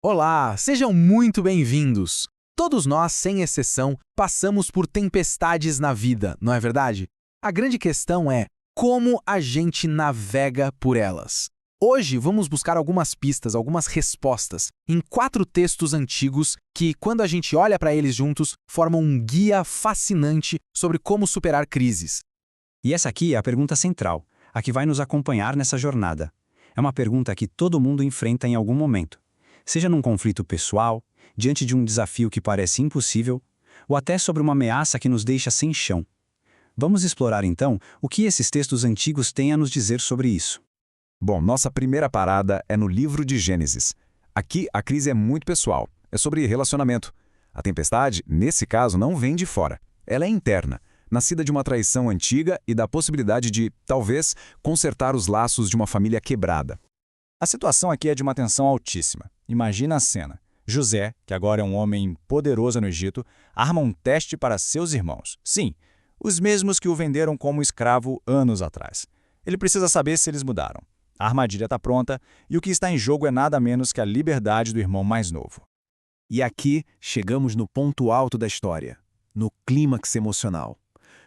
Olá, sejam muito bem-vindos! Todos nós, sem exceção, passamos por tempestades na vida, não é verdade? A grande questão é como a gente navega por elas. Hoje vamos buscar algumas pistas, algumas respostas, em 4 textos antigos que, quando a gente olha para eles juntos, formam um guia fascinante sobre como superar crises. E essa aqui é a pergunta central, a que vai nos acompanhar nessa jornada. É uma pergunta que todo mundo enfrenta em algum momento. Seja num conflito pessoal, diante de um desafio que parece impossível, ou até sobre uma ameaça que nos deixa sem chão. Vamos explorar então o que esses textos antigos têm a nos dizer sobre isso. Bom, nossa primeira parada é no livro de Gênesis. Aqui a crise é muito pessoal, é sobre relacionamento. A tempestade, nesse caso, não vem de fora. Ela é interna, nascida de uma traição antiga e da possibilidade de, talvez, consertar os laços de uma família quebrada. A situação aqui é de uma tensão altíssima. Imagina a cena. José, que agora é um homem poderoso no Egito, arma um teste para seus irmãos. Sim, os mesmos que o venderam como escravo anos atrás. Ele precisa saber se eles mudaram. A armadilha está pronta e o que está em jogo é nada menos que a liberdade do irmão mais novo. E aqui chegamos no ponto alto da história, no clímax emocional.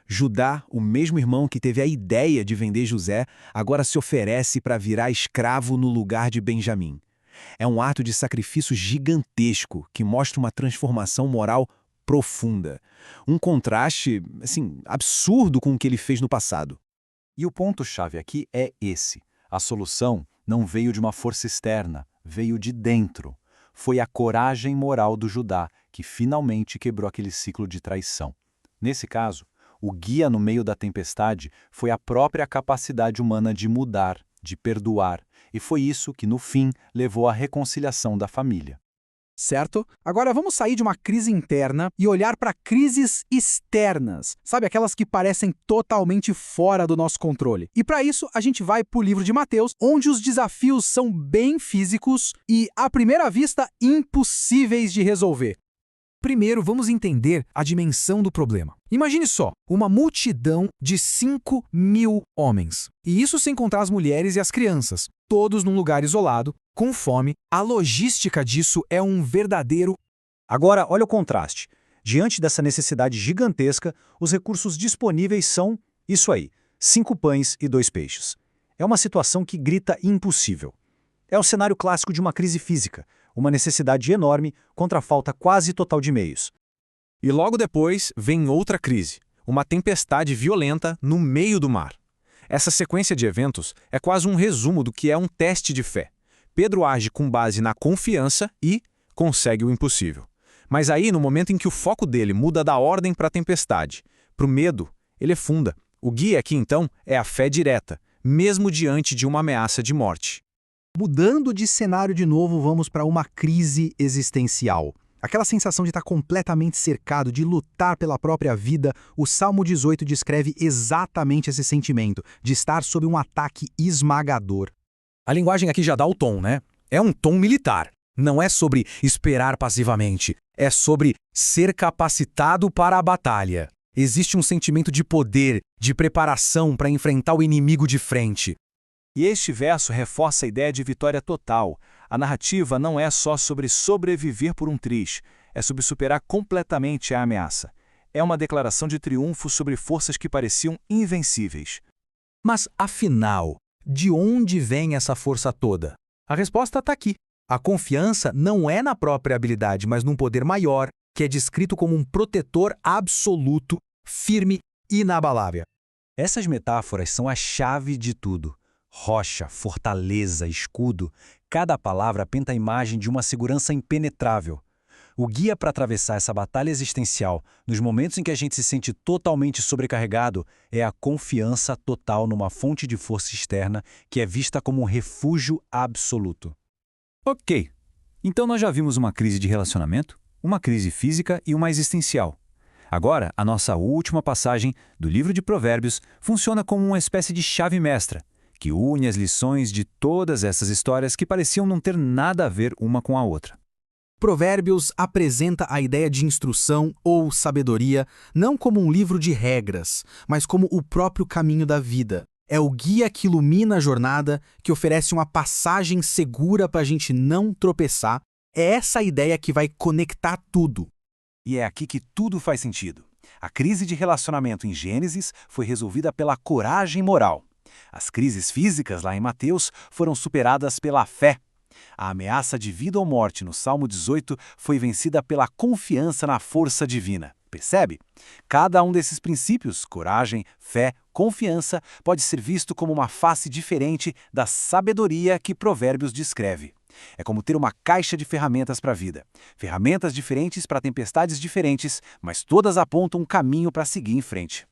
Judá, o mesmo irmão que teve a ideia de vender José, agora se oferece para virar escravo no lugar de Benjamim. É um ato de sacrifício gigantesco que mostra uma transformação moral profunda. Um contraste, absurdo com o que ele fez no passado. E o ponto-chave aqui é esse. A solução não veio de uma força externa, veio de dentro. Foi a coragem moral do Judá que finalmente quebrou aquele ciclo de traição. Nesse caso, o guia no meio da tempestade foi a própria capacidade humana de mudar, de perdoar, e foi isso que, no fim, levou à reconciliação da família. Certo? Agora vamos sair de uma crise interna e olhar para crises externas. Sabe, aquelas que parecem totalmente fora do nosso controle. E para isso, a gente vai para o livro de Mateus, onde os desafios são bem físicos e, à primeira vista, impossíveis de resolver. Primeiro, vamos entender a dimensão do problema. Imagine só, uma multidão de 5.000 homens. E isso sem contar as mulheres e as crianças, todos num lugar isolado, com fome. A logística disso é um verdadeiro... Agora, olha o contraste. Diante dessa necessidade gigantesca, os recursos disponíveis são, isso aí, 5 pães e 2 peixes. É uma situação que grita impossível. É o cenário clássico de uma crise física, uma necessidade enorme contra a falta quase total de meios. E logo depois vem outra crise, uma tempestade violenta no meio do mar. Essa sequência de eventos é quase um resumo do que é um teste de fé. Pedro age com base na confiança e consegue o impossível. Mas aí, no momento em que o foco dele muda da ordem para a tempestade, para o medo, ele afunda. O guia aqui, então, é a fé direta, mesmo diante de uma ameaça de morte. Mudando de cenário de novo, vamos para uma crise existencial. Aquela sensação de estar completamente cercado, de lutar pela própria vida. O Salmo 18 descreve exatamente esse sentimento, de estar sob um ataque esmagador. A linguagem aqui já dá o tom, né? É um tom militar. Não é sobre esperar passivamente. É sobre ser capacitado para a batalha. Existe um sentimento de poder, de preparação para enfrentar o inimigo de frente. E este verso reforça a ideia de vitória total. A narrativa não é só sobre sobreviver por um triz, é sobre superar completamente a ameaça. É uma declaração de triunfo sobre forças que pareciam invencíveis. Mas, afinal, de onde vem essa força toda? A resposta está aqui. A confiança não é na própria habilidade, mas num poder maior, que é descrito como um protetor absoluto, firme e inabalável. Essas metáforas são a chave de tudo. Rocha, fortaleza, escudo, cada palavra pinta a imagem de uma segurança impenetrável. O guia para atravessar essa batalha existencial, nos momentos em que a gente se sente totalmente sobrecarregado, é a confiança total numa fonte de força externa que é vista como um refúgio absoluto. Ok, então nós já vimos uma crise de relacionamento, uma crise física e uma existencial. Agora, a nossa última passagem do livro de Provérbios funciona como uma espécie de chave mestra, que une as lições de todas essas histórias que pareciam não ter nada a ver uma com a outra. Provérbios apresenta a ideia de instrução ou sabedoria não como um livro de regras, mas como o próprio caminho da vida. É o guia que ilumina a jornada, que oferece uma passagem segura para a gente não tropeçar É essa a ideia que vai conectar tudo. E é aqui que tudo faz sentido. A crise de relacionamento em Gênesis foi resolvida pela coragem moral. As crises físicas lá em Mateus foram superadas pela fé. A ameaça de vida ou morte no Salmo 18 foi vencida pela confiança na força divina. Percebe? Cada um desses princípios, coragem, fé, confiança, pode ser visto como uma face diferente da sabedoria que Provérbios descreve. É como ter uma caixa de ferramentas para a vida. Ferramentas diferentes para tempestades diferentes, mas todas apontam um caminho para seguir em frente.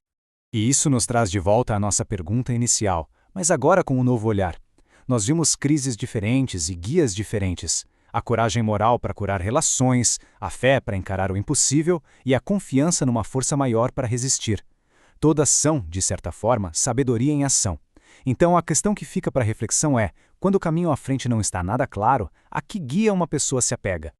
E isso nos traz de volta à nossa pergunta inicial, mas agora com um novo olhar. Nós vimos crises diferentes e guias diferentes. A coragem moral para curar relações, a fé para encarar o impossível e a confiança numa força maior para resistir. Todas são, de certa forma, sabedoria em ação. Então a questão que fica para reflexão é, quando o caminho à frente não está nada claro, a que guia uma pessoa se apega?